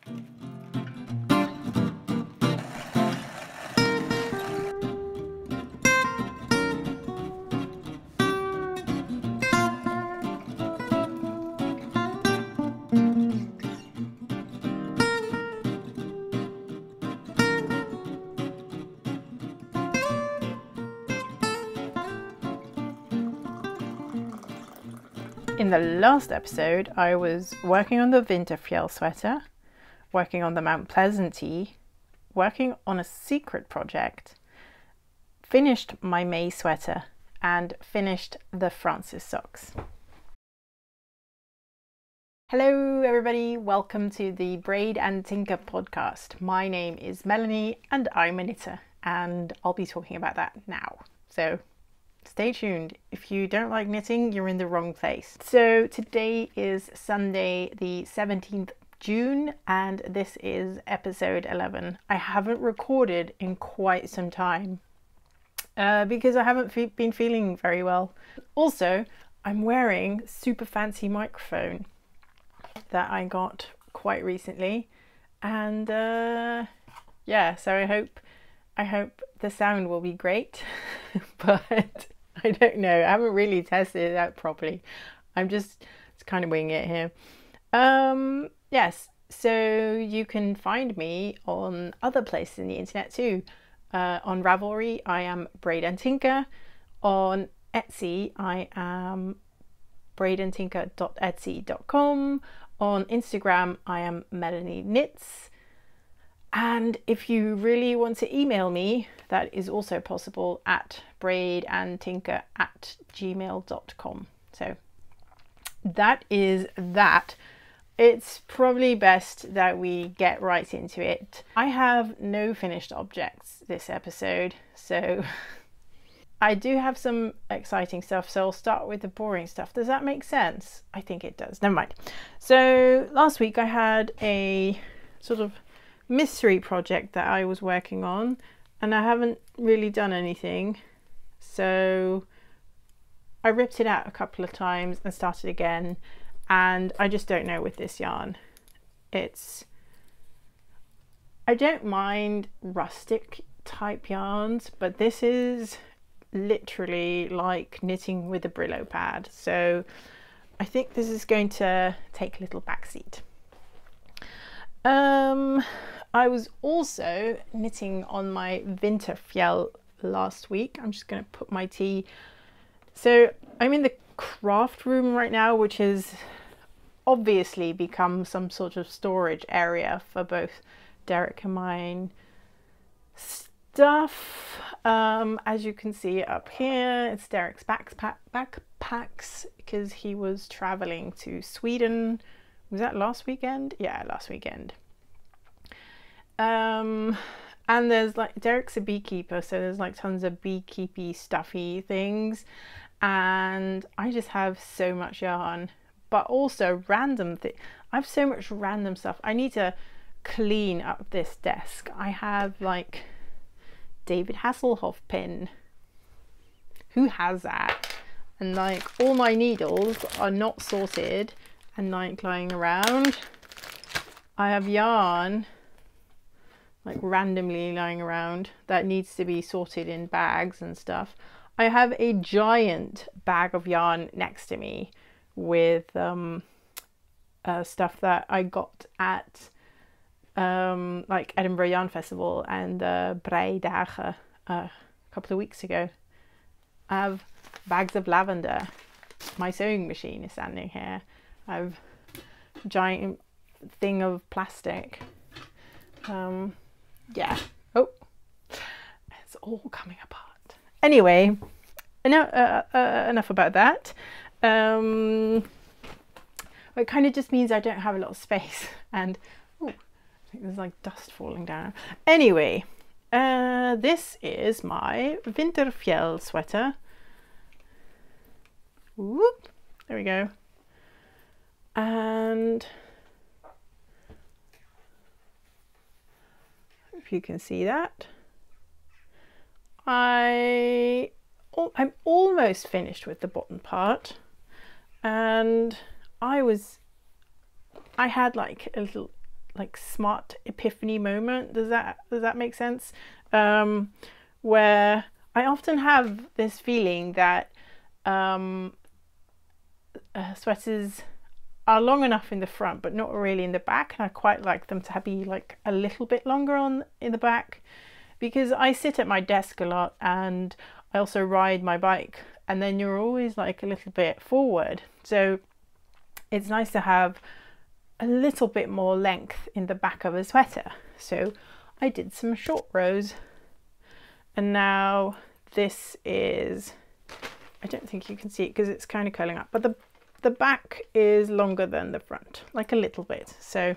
In the last episode, I was working on the Winterfjell sweater, working on the Mount Pleasant tee, working on a secret project, finished my May sweater, and finished the Francis socks. Hello everybody, welcome to the Braid and Tinker podcast. My name is Melanie and I'm a knitter, and I'll be talking about that now. So stay tuned. If you don't like knitting, you're in the wrong place. So today is Sunday the 17th June and this is episode 11. I haven't recorded in quite some time because I haven't been feeling very well. Also, I'm wearing a super fancy microphone that I got quite recently, and yeah, so I hope the sound will be great. But I don't know, I haven't really tested it out properly. I'm just kind of winging it here. Yes, so you can find me on other places in the internet too. On Ravelry, I am BraidAndTinker. On Etsy, I am BraidAndTinker.etsy.com. On Instagram, I am Melanie Knits. And if you really want to email me, that is also possible at braidandtinker@gmail.com. So that is that. It's probably best that we get right into it. I have no finished objects this episode, so I do have some exciting stuff, so I'll start with the boring stuff. Does that make sense? I think it does. Never mind. So last week I had a sort of mystery project that I was working on and I haven't really done anything, so I ripped it out a couple of times and started again, and I just don't know with this yarn. I don't mind rustic type yarns, but this is literally like knitting with a Brillo pad, so I think this is going to take a little backseat. I was also knitting on my Winterfjell last week. I'm just going to put my tea. So I'm in the craft room right now, which has obviously become some sort of storage area for both Derek and mine stuff. As you can see up here, it's Derek's backpacks because he was traveling to Sweden. Was that last weekend? Yeah, last weekend. And there's like, Derek's a beekeeper, so there's like tons of beekeepy stuffy things, and I just have so much yarn, but also random I have so much random stuff. I need to clean up this desk. I have like David Hasselhoff pin. Who has that? And like all my needles are not sorted and like lying around. I have yarn like randomly lying around that needs to be sorted in bags and stuff. I have a giant bag of yarn next to me with stuff that I got at like Edinburgh Yarn Festival and BraidAndTinker a couple of weeks ago. I have bags of lavender. My sewing machine is standing here. I have a giant thing of plastic. Yeah. Oh, it's all coming apart. Anyway, enough about that. It kind of just means I don't have a lot of space, and oh, I think there's like dust falling down. Anyway, this is my Winterfjell sweater. Whoop, there we go. And if you can see that, I'm almost finished with the bottom part, and I had like a like smart epiphany moment. Does that make sense? Where I often have this feeling that sweaters are long enough in the front but not really in the back, and I quite like them to be like a little bit longer in the back, because I sit at my desk a lot and I also ride my bike, and then you're always like a little bit forward, so it's nice to have a little bit more length in the back of a sweater. So I did some short rows, and now this is, I don't think you can see it because it's kind of curling up, but the back is longer than the front, like a little bit. So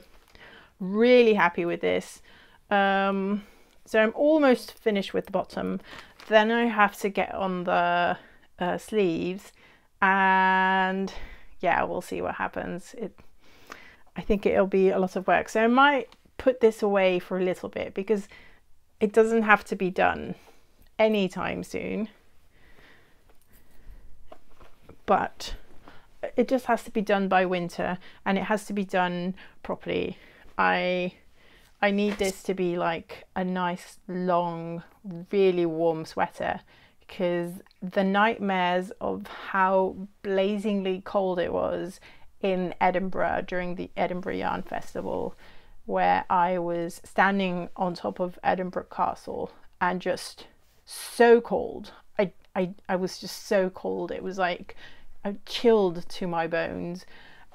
really happy with this. So I'm almost finished with the bottom. Then I have to get on the sleeves, and yeah, we'll see what happens. I think it'll be a lot of work. So I might put this away for a little bit because it doesn't have to be done anytime soon, but it just has to be done by winter, and it has to be done properly. I need this to be like a nice long really warm sweater, because the nightmares of how blazingly cold it was in Edinburgh during the Edinburgh Yarn Festival, where I was standing on top of Edinburgh Castle and just so cold. I was just so cold. It was like I chilled to my bones,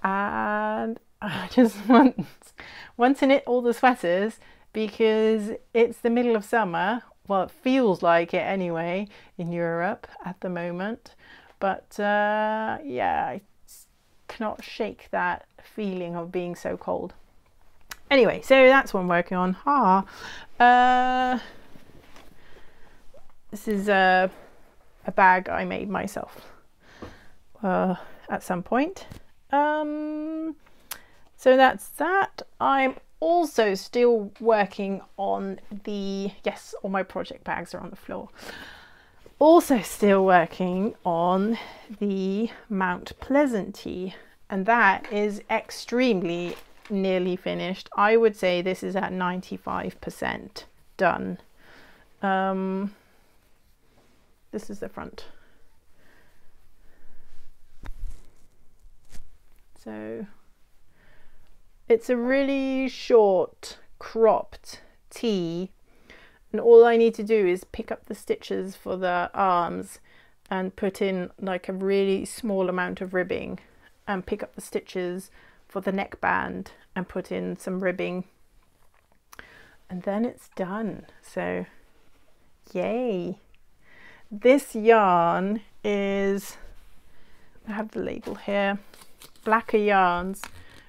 and I just want to knit all the sweaters because it's the middle of summer. Well, it feels like it anyway in Europe at the moment, but yeah, I cannot shake that feeling of being so cold. Anyway, so that's what I'm working on. This is a bag I made myself at some point. So that's that. I'm also still working on all my project bags are on the floor. Also still working on the Mount Pleasant tee, and that is extremely nearly finished. I would say this is at 95% done. This is the front. So it's a really short cropped tee, and all I need to do is pick up the stitches for the arms and put in like a really small amount of ribbing, and pick up the stitches for the neckband and put in some ribbing, and then it's done. So yay. This yarn is, I have the label here, Blacker Yarns,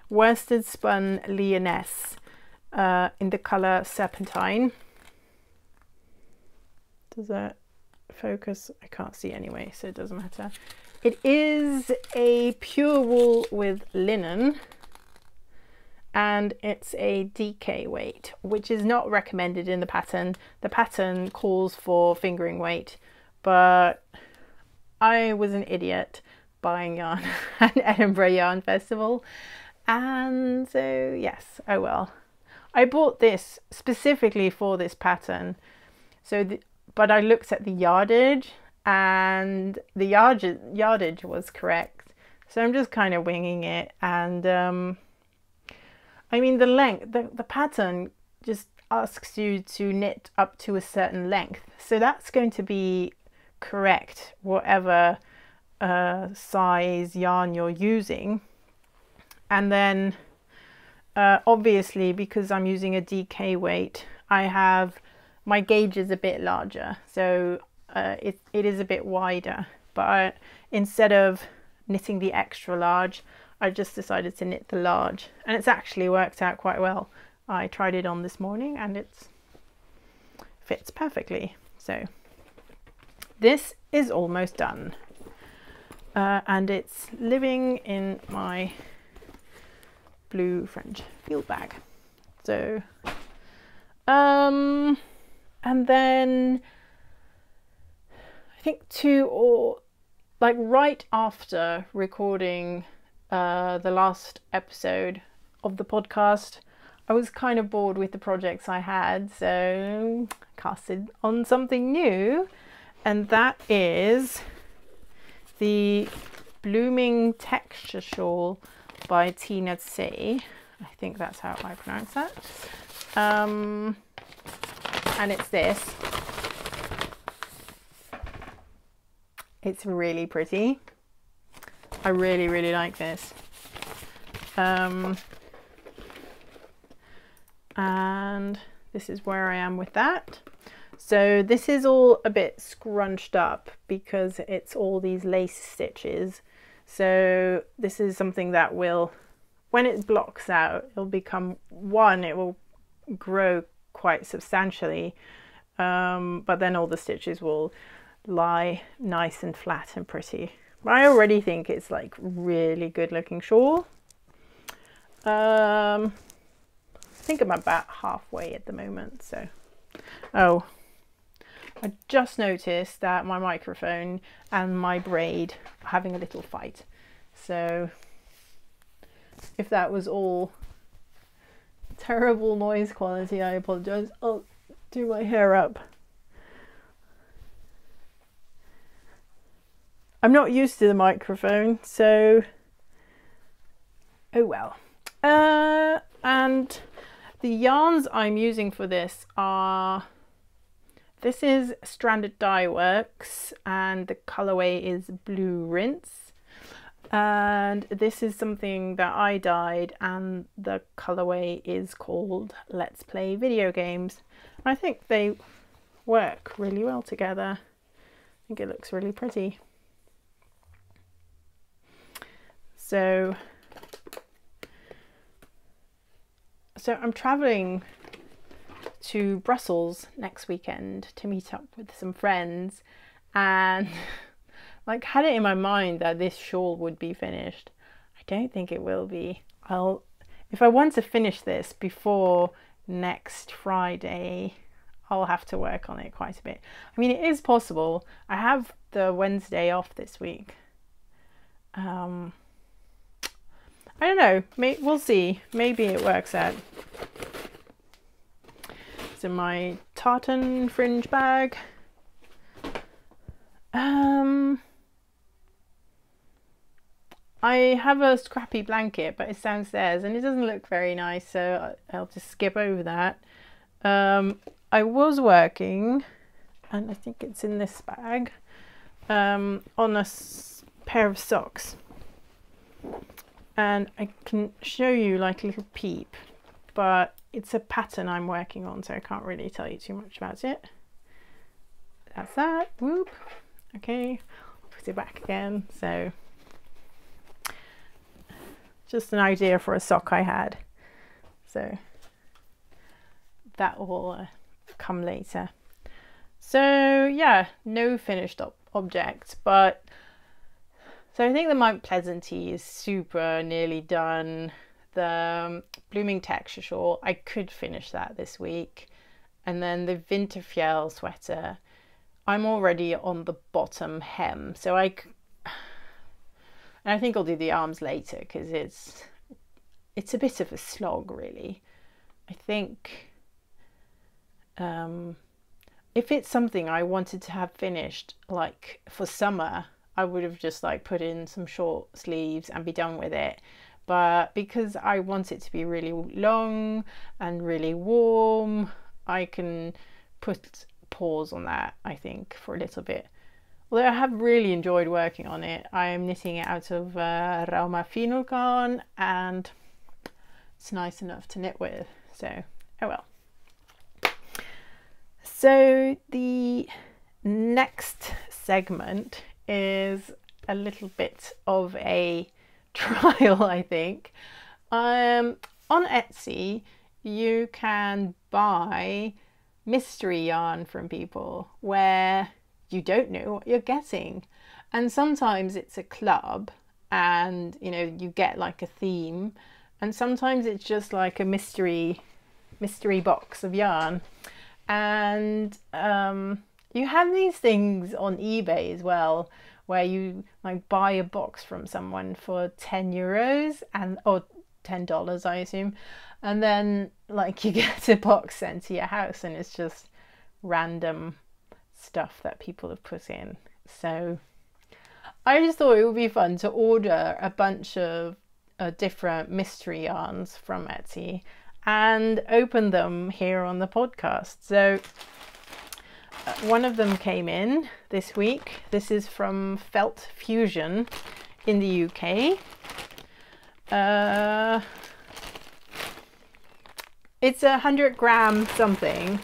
worsted spun Lyonesse, in the colour Serpentine. Does that focus? I can't see anyway, so it doesn't matter. It is a pure wool with linen, and it's a DK weight, which is not recommended in the pattern. The pattern calls for fingering weight, but I was an idiot buying yarn at Edinburgh Yarn Festival, and so yes, oh well. I bought this specifically for this pattern, but I looked at the yardage, and the yardage was correct, so I'm just kind of winging it. And I mean, the length, the pattern just asks you to knit up to a certain length, so that's going to be correct whatever size yarn you're using. And then obviously, because I'm using a DK weight, I have my gauge is a bit larger, so it is a bit wider, but instead of knitting the extra large, I just decided to knit the large, and it's actually worked out quite well. I tried it on this morning and it fits perfectly. So this is almost done, and it's living in my blue French field bag. So and then I think right after recording the last episode of the podcast, I was kind of bored with the projects I had, so casted on something new, and that is the Blooming Texture Shawl by Tina C. I think that's how I pronounce that. And it's this. It's really pretty. I really, really like this. And this is where I am with that. So this is all a bit scrunched up because it's all these lace stitches. So this is something that will, when it blocks out, it'll become one, it will grow quite substantially, but then all the stitches will lie nice and flat and pretty. I already think it's like really good looking shawl. I think I'm about halfway at the moment, so. Oh, I just noticed that my microphone and my braid are having a little fight. So if that was all terrible noise quality, I apologize. I'll do my hair up. I'm not used to the microphone, so oh well. And the yarns I'm using for this are, this is Stranded Dye Works and the colorway is Blue Rinse. And this is something that I dyed and the colorway is called Let's Play Video Games. I think they work really well together. I think it looks really pretty. So I'm traveling to Brussels next weekend to meet up with some friends, and like had it in my mind that this shawl would be finished. I don't think it will be. If I want to finish this before next Friday, I'll have to work on it quite a bit. I mean, it is possible. I have the Wednesday off this week. I don't know, we'll see. Maybe it works out. So my tartan fringe bag. I have a scrappy blanket, but it's downstairs and it doesn't look very nice, so I'll just skip over that. I was working, and I think it's in this bag, on a pair of socks. And I can show you like a little peep, but it's a pattern I'm working on, so I can't really tell you too much about it. That's that. Whoop. Okay, I'll put it back again. So just an idea for a sock I had. So that will come later. So yeah, no finished object, but so I think the Mount Pleasantry is super nearly done. The Blooming Texture Shawl, I could finish that this week. And then the Winterfjell sweater, I'm already on the bottom hem. So I think I'll do the arms later because it's a bit of a slog really. I think if it's something I wanted to have finished like for summer, I would have just like put in some short sleeves and be done with it. But because I want it to be really long and really warm, I can put pause on that, I think, for a little bit. Although I have really enjoyed working on it. I am knitting it out of Rauma Finulgarn and it's nice enough to knit with. So, oh well. So the next segment is a little bit of a trial, I think. On Etsy, you can buy mystery yarn from people where you don't know what you're getting. And sometimes it's a club and, you know, you get like a theme. And sometimes it's just like a mystery box of yarn. And you have these things on eBay as well, where you like buy a box from someone for €10 and or $10, I assume, And then like you get a box sent to your house and it's just random stuff that people have put in. So I just thought it would be fun to order a bunch of different mystery yarns from Etsy and open them here on the podcast. So one of them came in this week. This is from Felt Fusion in the UK. It's 100 gram something.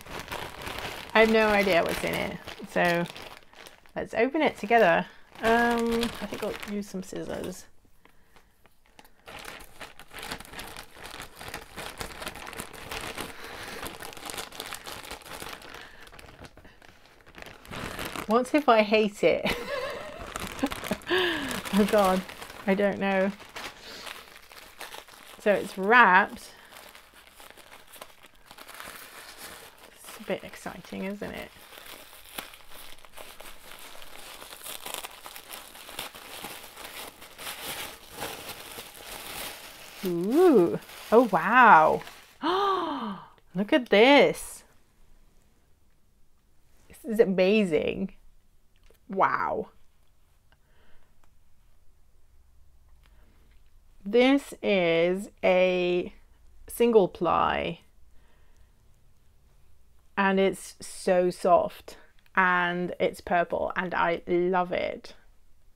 I have no idea what's in it. So let's open it together. I think I'll use some scissors. What if I hate it? Oh God, I don't know. So it's wrapped. It's a bit exciting, isn't it? Ooh, oh wow. Look at this. This is amazing. Wow. This is a single ply and it's so soft and it's purple and I love it.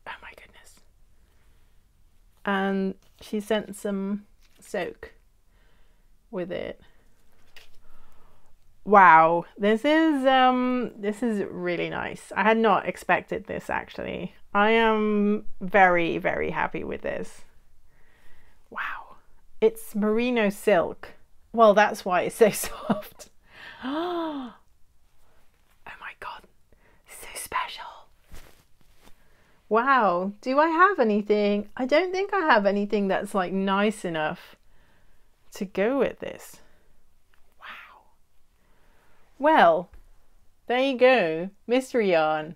Oh my goodness. And she sent some soak with it. Wow, this is really nice. I had not expected this actually. I am very, very happy with this. Wow, it's merino silk. Well, that's why it's so soft. Oh my God, so special. Wow, do I have anything? I don't think I have anything that's like nice enough to go with this. Well, there you go, mystery yarn.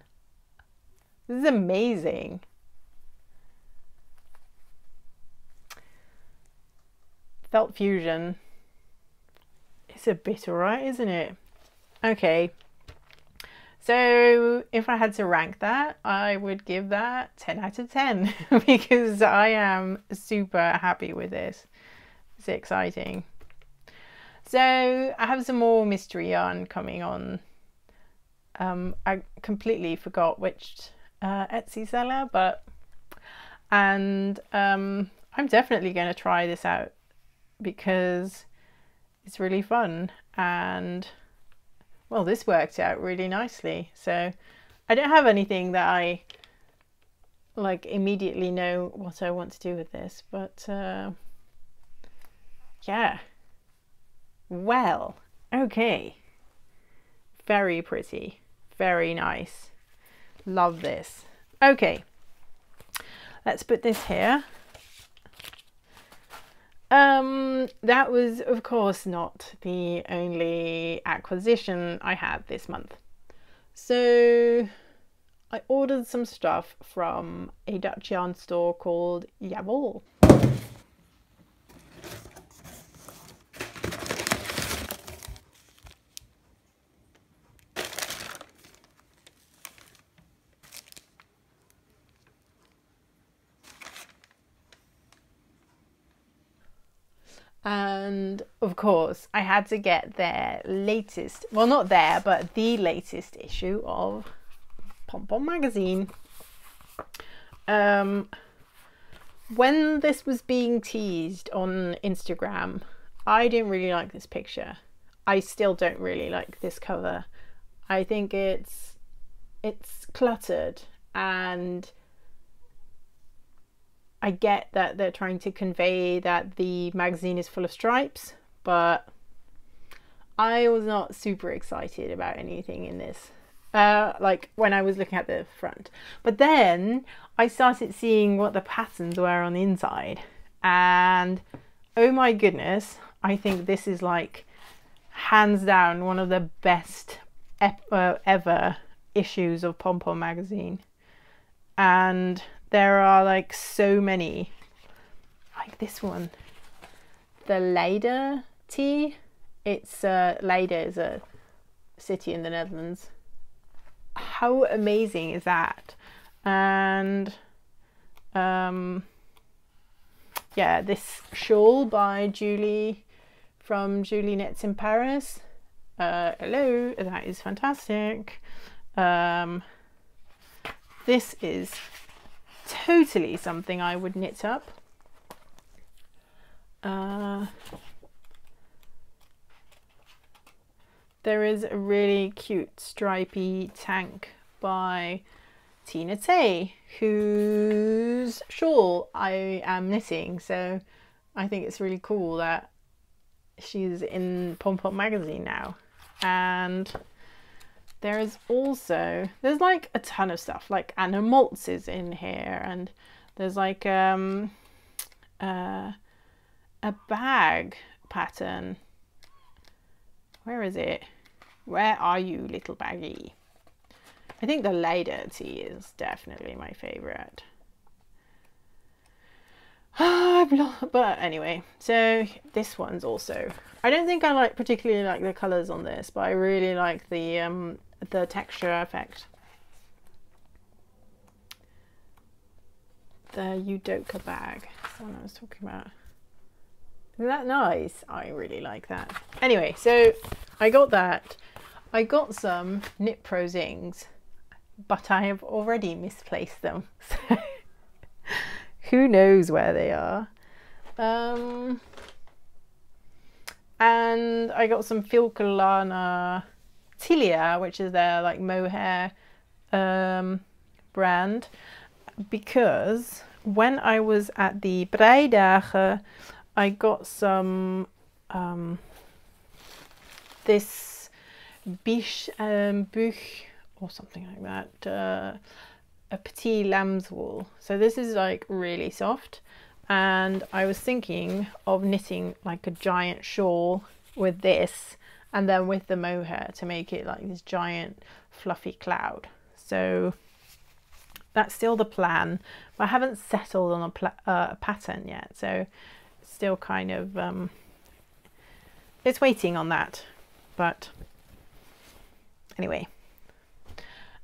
This is amazing. Felt Fusion. It's a bit alright, isn't it? Okay. So if I had to rank that, I would give that 10 out of 10 because I am super happy with this. It's exciting. So I have some more mystery yarn coming on. I completely forgot which Etsy seller, I'm definitely going to try this out because it's really fun and well, this worked out really nicely. So I don't have anything that I like immediately know what I want to do with this, but yeah. Well, okay. Very pretty, very nice. Love this. Okay, let's put this here. That was, of course, not the only acquisition I had this month. So I ordered some stuff from a Dutch yarn store called Jawohl. And of course, I had to get their latest, well, not their, but the latest issue of Pom Pom magazine. When this was being teased on Instagram, I didn't really like this picture. I still don't really like this cover. I think it's cluttered, and I get that they're trying to convey that the magazine is full of stripes, but I was not super excited about anything in this. Like when I was looking at the front. But then I started seeing what the patterns were on the inside, and oh my goodness, I think this is like hands down one of the best ever issues of Pom Pom magazine. And there are like so many, like this one, the Leider T. It's Leiden is a city in the Netherlands. How amazing is that? And yeah, this shawl by Julie from Julie Knits in Paris. Hello, that is fantastic. This is totally something I would knit up. There is a really cute stripy tank by Tina Tay, whose shawl I am knitting, so I think it's really cool that she's in Pom Pom magazine now. And there is also, there's like a ton of stuff, like Anna Maltz is in here, and there's like a bag pattern. Where is it? Where are you, little baggy? I think the Leiden tee is definitely my favorite. But anyway, so this one's also, I don't think I particularly like the colors on this, but I really like the texture effect. The Udoka bag, that's the one I was talking about. Isn't that nice? I really like that. Anyway, so I got that. I got some Knit Pro Zings, but I have already misplaced them. So who knows where they are. And I got some Filcolana Tilia, which is their like mohair brand, because when I was at the Breidagen, I got some this biche or something like that, a petit lamb's wool. So this is like really soft, and I was thinking of knitting like a giant shawl with this, and then with the mohair to make it like this giant fluffy cloud. So that's still the plan, but I haven't settled on a pattern yet, so it's still kind of it's waiting on that. But anyway,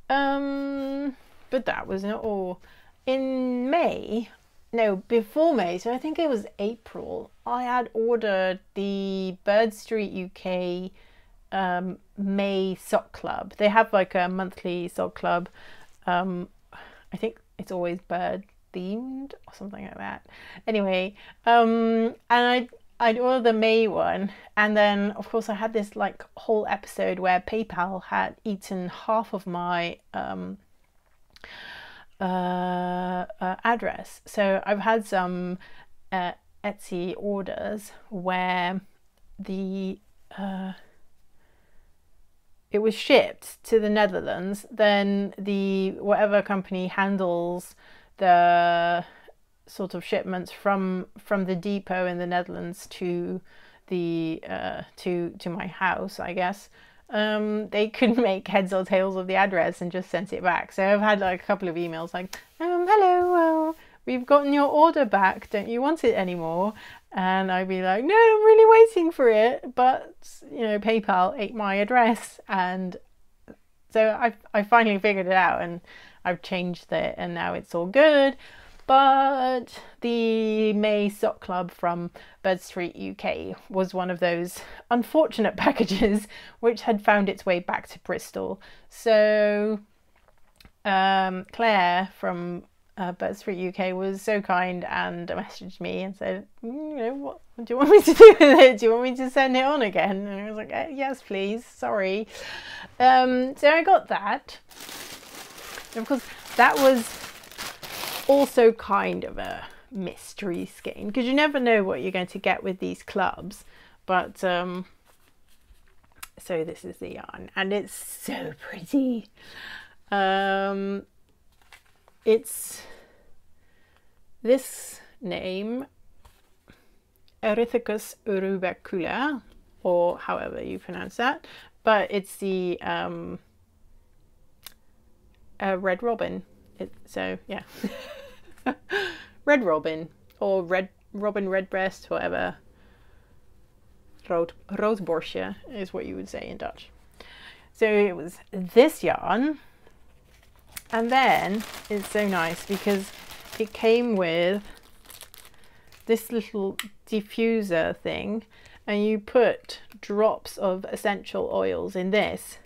but that was not all. In May, no, before May, so I think it was April, I had ordered the Bird Street UK May sock club. They have like a monthly sock club. I think it's always bird themed or something like that. Anyway, and I'd ordered the May one, and then of course I had this like whole episode where PayPal had eaten half of my address. So I've had some Etsy orders where the it was shipped to the Netherlands, then the whatever company handles the sort of shipments from the depot in the Netherlands to the to my house, I guess, they couldn't make heads or tails of the address and just sent it back. So I've had like a couple of emails like, hello, we've gotten your order back, don't you want it anymore? And I'd be like, no, I'm really waiting for it, but you know, PayPal ate my address. And so I finally figured it out, and I've changed it, and now it's all good. But the May Sock Club from Bird Street UK was one of those unfortunate packages which had found its way back to Bristol. So Claire from Bird Street UK was so kind and messaged me and said, you know, what do you want me to do with it? Do you want me to send it on again? And I was like, yes, please. Sorry. So I got that. And of course, that was also kind of a mystery skein, because you never know what you're going to get with these clubs. But so this is the yarn, and it's so pretty. It's this name, Erithicus rubecula, or however you pronounce that, but it's the red robin. So yeah, red robin or red robin redbreast, whatever. roodborstje is what you would say in Dutch. So it was this yarn, and then it's so nice because it came with this little diffuser thing, and you put drops of essential oils in this,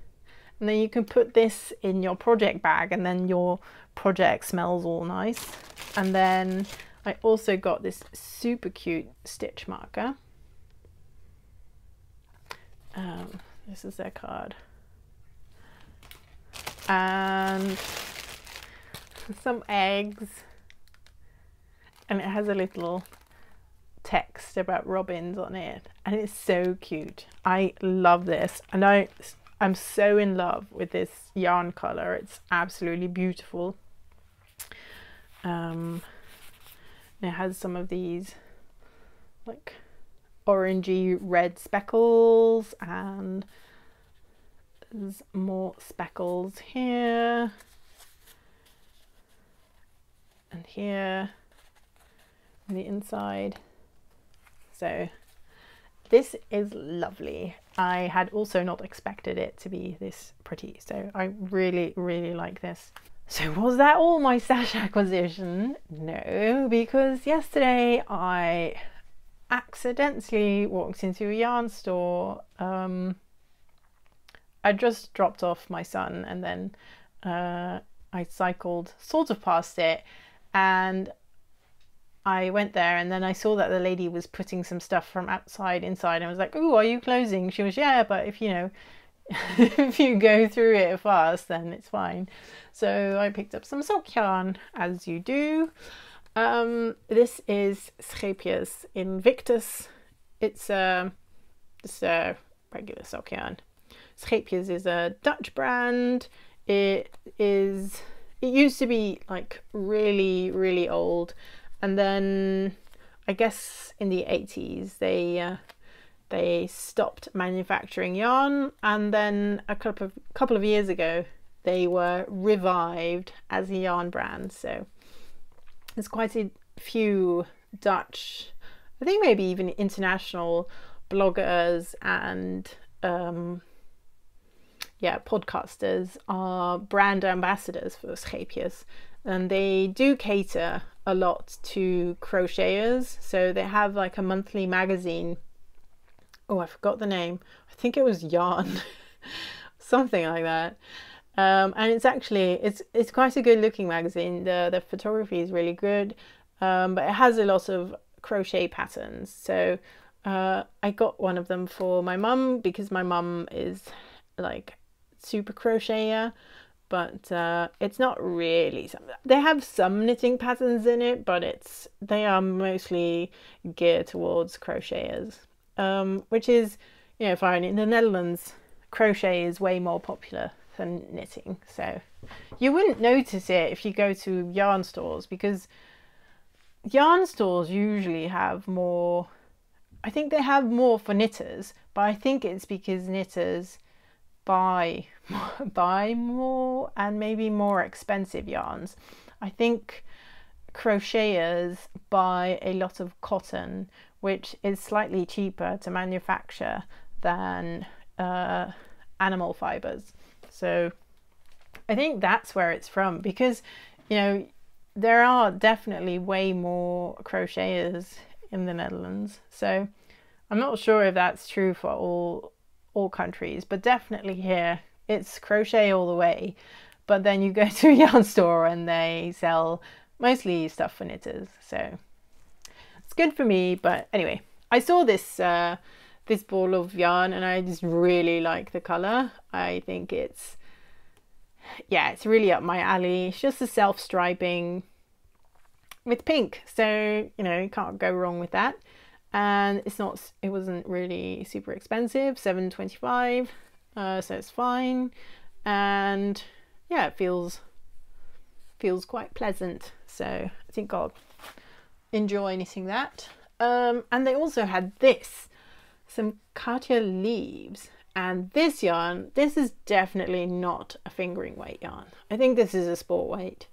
and then you can put this in your project bag, and then your project smells all nice. And then I also got this super cute stitch marker. This is their card. And some eggs. And it has a little text about robins on it. And it's so cute. I love this. And I'm so in love with this yarn color. It's absolutely beautiful. It has some of these like orangey red speckles, and there's more speckles here and here on the inside. So this is lovely. I had also not expected it to be this pretty, so I really, really like this. So was that all my stash acquisition? No, because yesterday I accidentally walked into a yarn store. I just dropped off my son, and then I cycled sort of past it, and I went there, and then I saw that the lady was putting some stuff from outside inside, and I was like, "Oh, are you closing?" She was, "Yeah, but if you know, if you go through it fast, then it's fine." So I picked up some sock yarn, as you do. This is Scheepjes Invictus. It's a regular sock yarn. Scheepjes is a Dutch brand. It used to be like really, really old, and then I guess in the 80s they stopped manufacturing yarn, and then a couple of years ago they were revived as a yarn brand. So there's quite a few Dutch, I think maybe even international bloggers and podcasters are brand ambassadors for Scheepjes, and they do cater a lot to crocheters. So they have like a monthly magazine. Oh, I forgot the name. I think it was Yarn, something like that. And it's actually, it's quite a good looking magazine. The photography is really good, but it has a lot of crochet patterns. So I got one of them for my mum, because my mum is like super crocheter, but it's not really they have some knitting patterns in it, but they are mostly geared towards crocheters, which is, you know, fine. In the Netherlands, crochet is way more popular than knitting, so you wouldn't notice it if you go to yarn stores, because yarn stores usually have more, I think they have more for knitters, but I think it's because knitters buy more and maybe more expensive yarns. I think crocheters buy a lot of cotton, which is slightly cheaper to manufacture than animal fibers. So I think that's where it's from, because, you know, there are definitely way more crocheters in the Netherlands. So I'm not sure if that's true for all countries, but definitely here it's crochet all the way. But then you go to a yarn store and they sell mostly stuff for knitters, so it's good for me. But anyway, I saw this this ball of yarn and I just really like the color. I think it's really up my alley. It's just a self-striping with pink, so you know, you can't go wrong with that. And it wasn't really super expensive, $7.25, so it's fine. And yeah, it feels quite pleasant, so I think I'll enjoy knitting that. And they also had some Katya leaves, and this yarn, this is definitely not a fingering weight yarn. I think this is a sport weight,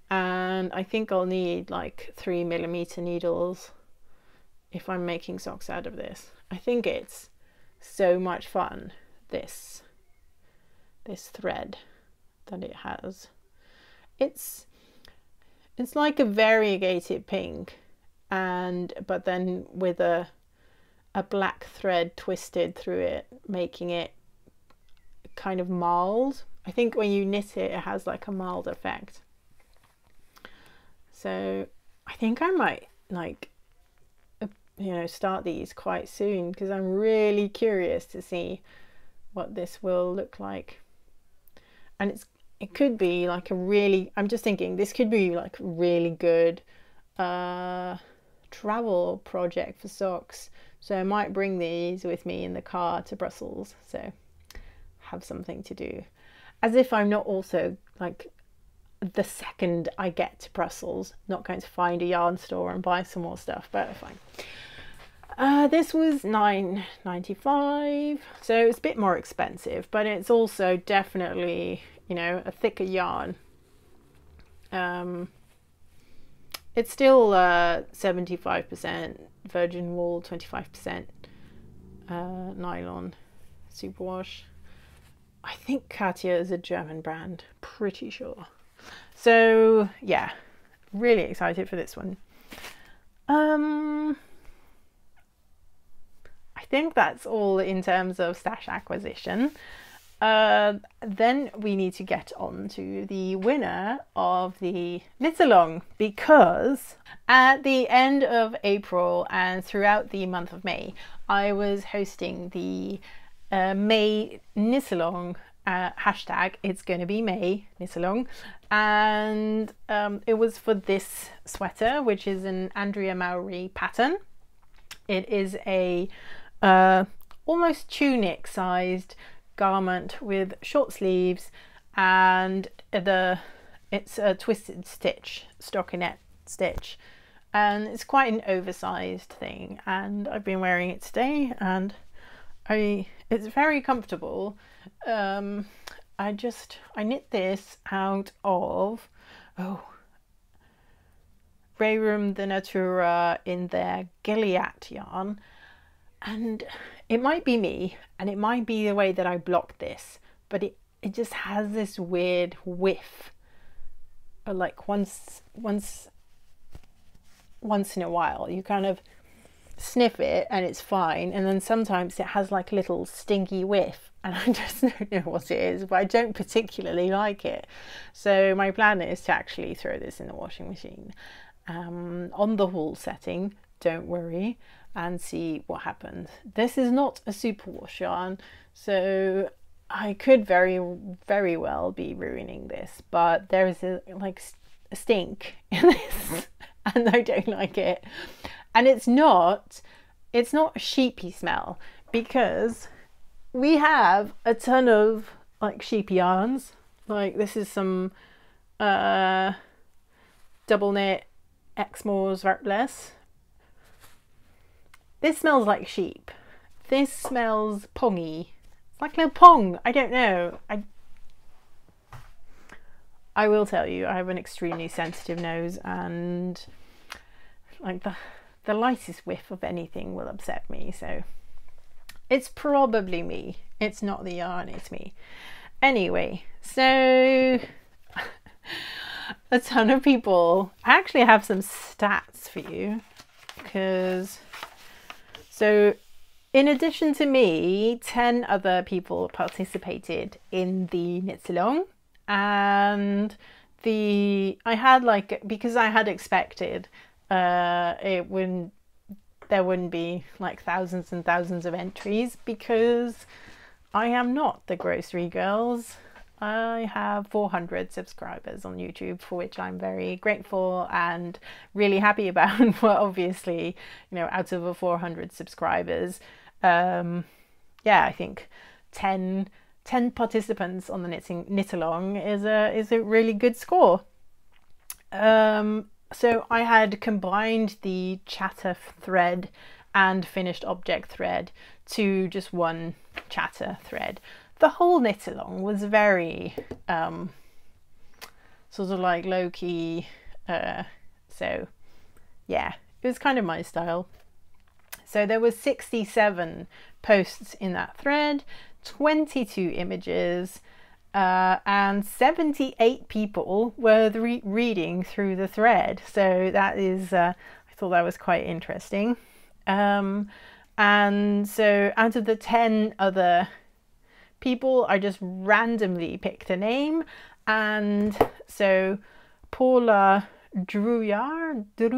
and I think I'll need like 3mm needles if I'm making socks out of this. I think it's so much fun, this thread that it has. It's like a variegated pink, but then with a black thread twisted through it, making it kind of mild. I think when you knit it, it has like a mild effect. So I think I might start these quite soon, because I'm really curious to see what this will look like. And it could be like I'm just thinking this could be like a really good travel project for socks. So I might bring these with me in the car to Brussels, so have something to do. As if I'm not also, like, the second I get to Brussels, not going to find a yarn store and buy some more stuff, but fine. This was $9.95, so it's a bit more expensive, but it's also definitely, you know, a thicker yarn. It's still 75% virgin wool, 25% nylon superwash. I think Katia is a German brand, pretty sure. So yeah, really excited for this one. I think that's all in terms of stash acquisition. Then we need to get on to the winner of the knit along, because at the end of April and throughout the month of May, I was hosting the May knit along, hashtag it's gonna be May knit along, and it was for this sweater, which is an Andrea Mowry pattern. It is a almost tunic sized garment with short sleeves, and it's a twisted stitch, stockinette stitch, and it's quite an oversized thing, and I've been wearing it today, and it's very comfortable. I knit this out of Ravelry the Natura in their Gilead yarn, and it might be me, and it might be the way that I blocked this, but it just has this weird whiff, like once in a while you kind of sniff it and it's fine, and then sometimes it has like a little stinky whiff, and I just don't know what it is, but I don't particularly like it. So my plan is to actually throw this in the washing machine on the wool setting, don't worry, and see what happens. This is not a superwash yarn, so I could very well be ruining this, but there is a stink in this and I don't like it. And it's not a sheepy smell, because we have a ton of like sheepy yarns. Like this is some double knit Exmoor's Vertless. This smells like sheep. This smells pongy. It's like a little pong. I don't know. I will tell you, I have an extremely sensitive nose, and like the lightest whiff of anything will upset me. So it's probably me. It's not the yarn, it's me. Anyway, so a ton of people. I actually have some stats for you, because so in addition to me, 10 other people participated in the knit along, and I had because I had expected there wouldn't be like thousands and thousands of entries, because I am not the grocery girls. I have 400 subscribers on YouTube, for which I'm very grateful and really happy about. Well, obviously, you know, out of the 400 subscribers, yeah, I think 10 participants on the knit along is a really good score. So I had combined the chatter thread and finished object thread to just one chatter thread. The whole knit along was very sort of like low-key, so yeah, it was kind of my style. So there was 67 posts in that thread, 22 images, and 78 people were reading through the thread. So that is, I thought that was quite interesting. And so out of the 10 other people, I just randomly picked a name. And so Paula Drujar, don't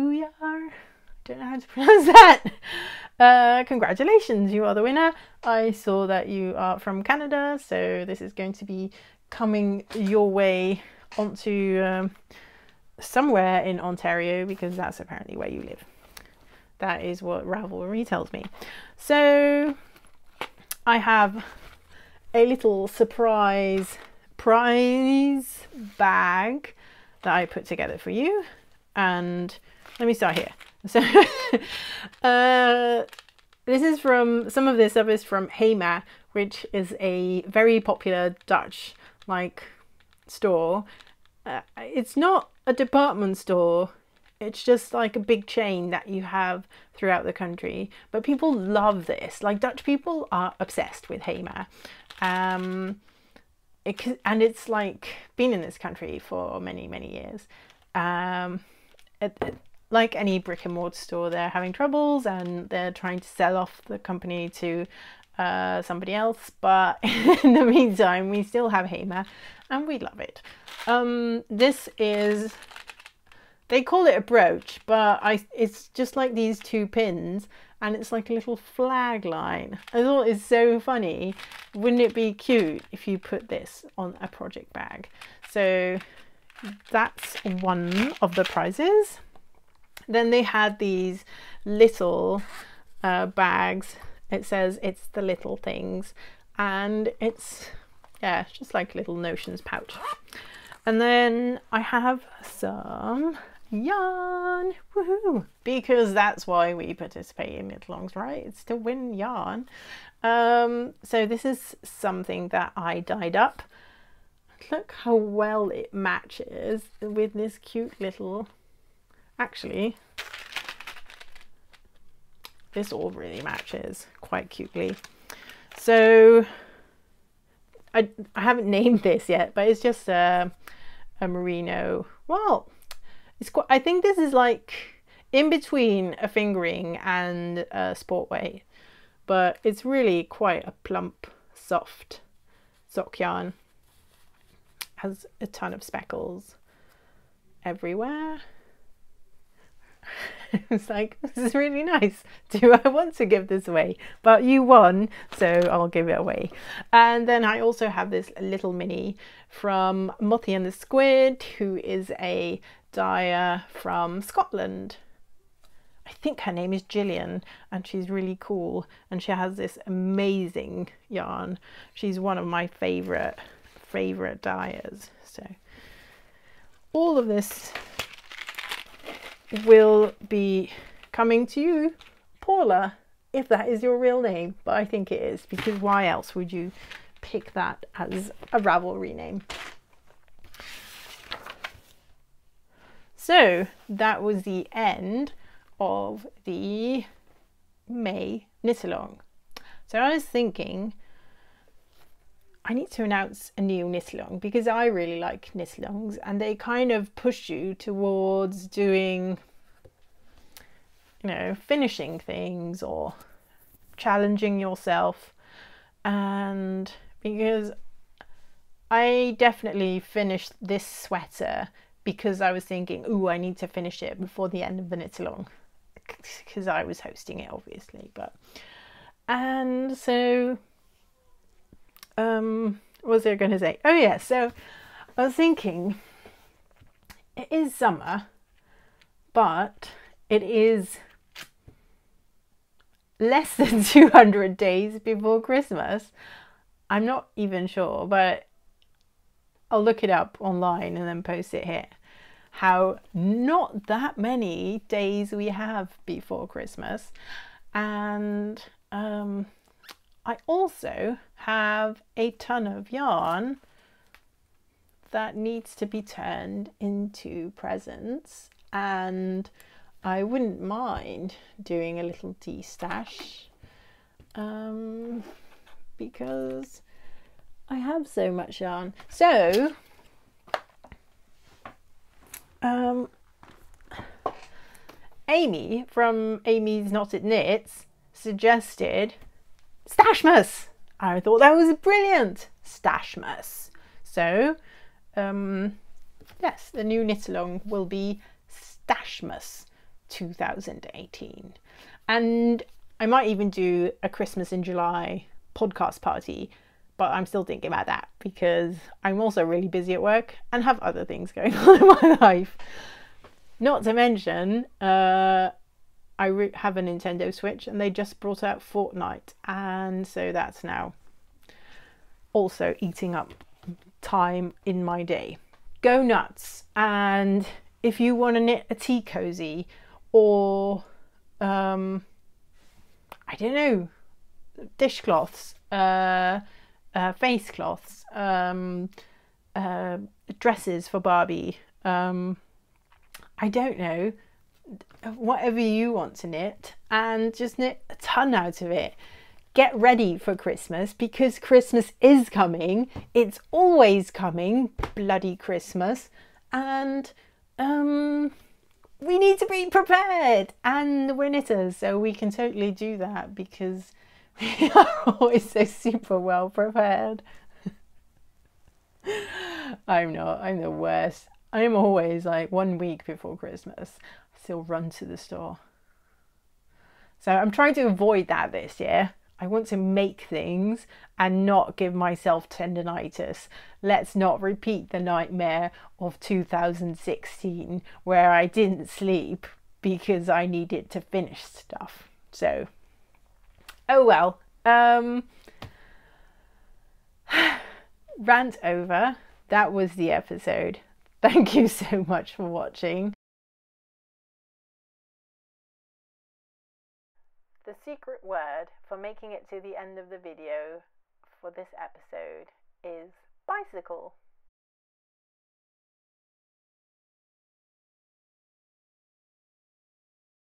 know how to pronounce that. Congratulations, you are the winner. I saw that you are from Canada, so this is going to be coming your way onto somewhere in Ontario, because that's apparently where you live. That is what Ravelry tells me. So I have a little surprise prize bag that I put together for you, and let me start here. So this is from, some of this stuff is from Hema, which is a very popular Dutch store. It's not a department store, it's just like a big chain that you have throughout the country, but people love this. Like, Dutch people are obsessed with Hema. And it's like been in this country for many, many years. Like any brick and mortar store, they're having troubles and they're trying to sell off the company to somebody else. But in the meantime, we still have Hema and we love it. This is, they call it a brooch, but it's just like these two pins, and it's like a little flag line. I thought it's so funny. Wouldn't it be cute if you put this on a project bag? So that's one of the prizes. Then they had these little bags. It says it's the little things, and it's, yeah, it's just like a little notions pouch. And then I have some yarn, woohoo, because that's why we participate in knit-alongs, right? It's to win yarn. So this is something that I dyed up. Look how well it matches with this cute little, actually this all really matches quite cutely. So I haven't named this yet, but it's just a merino. Well, it's quite, I think this is like in between a fingering and a sport weight, but it's really quite a plump, soft sock yarn. Has a ton of speckles everywhere. It's like, this is really nice. Do I want to give this away? But you won, so I'll give it away. And then I also have this little mini from Mothy and the Squid, who is a dyer from Scotland. I think her name is Gillian, and she's really cool, and she has this amazing yarn. She's one of my favorite dyers. So all of this will be coming to you, Paula, if that is your real name, but I think it is, because why else would you pick that as a Ravelry name? So that was the end of the May knit-along. So I was thinking I need to announce a new knit-along, because I really like knit-alongs, and they kind of push you towards doing, you know, finishing things or challenging yourself. And because I definitely finished this sweater because I was thinking, ooh, I need to finish it before the end of the knit-along, because I was hosting it, obviously. And so what was I going to say? Oh yeah, so I was thinking it is summer, but it is less than 200 days before Christmas. I'm not even sure, but I'll look it up online and then post it here. How not that many days we have before Christmas. And I also have a ton of yarn that needs to be turned into presents, and I wouldn't mind doing a little tea stash because I have so much yarn. So Amy from Amy's Knotted Knits suggested Stashmas. I thought that was brilliant. Stashmas. So yes, the new knit along will be Stashmas 2018, and I might even do a Christmas in July podcast party, but I'm still thinking about that because I'm also really busy at work and have other things going on in my life. Not to mention I have a Nintendo Switch and they just brought out Fortnite, and so that's now also eating up time in my day. Go nuts. And if you want to knit a tea cozy or I don't know, dishcloths, face cloths, dresses for Barbie, I don't know, whatever you want to knit, and just knit a ton out of it. Get ready for Christmas because Christmas is coming. It's always coming, bloody Christmas. And we need to be prepared, and we're knitters, so we can totally do that because we are always so super well prepared. I'm not, I'm the worst. I'm always like 1 week before Christmas, I still run to the store. So I'm trying to avoid that this year. I want to make things and not give myself tendinitis. Let's not repeat the nightmare of 2016 where I didn't sleep because I needed to finish stuff. So, oh well. Rant over. That was the episode. Thank you so much for watching. The secret word for making it to the end of the video for this episode is bicycle.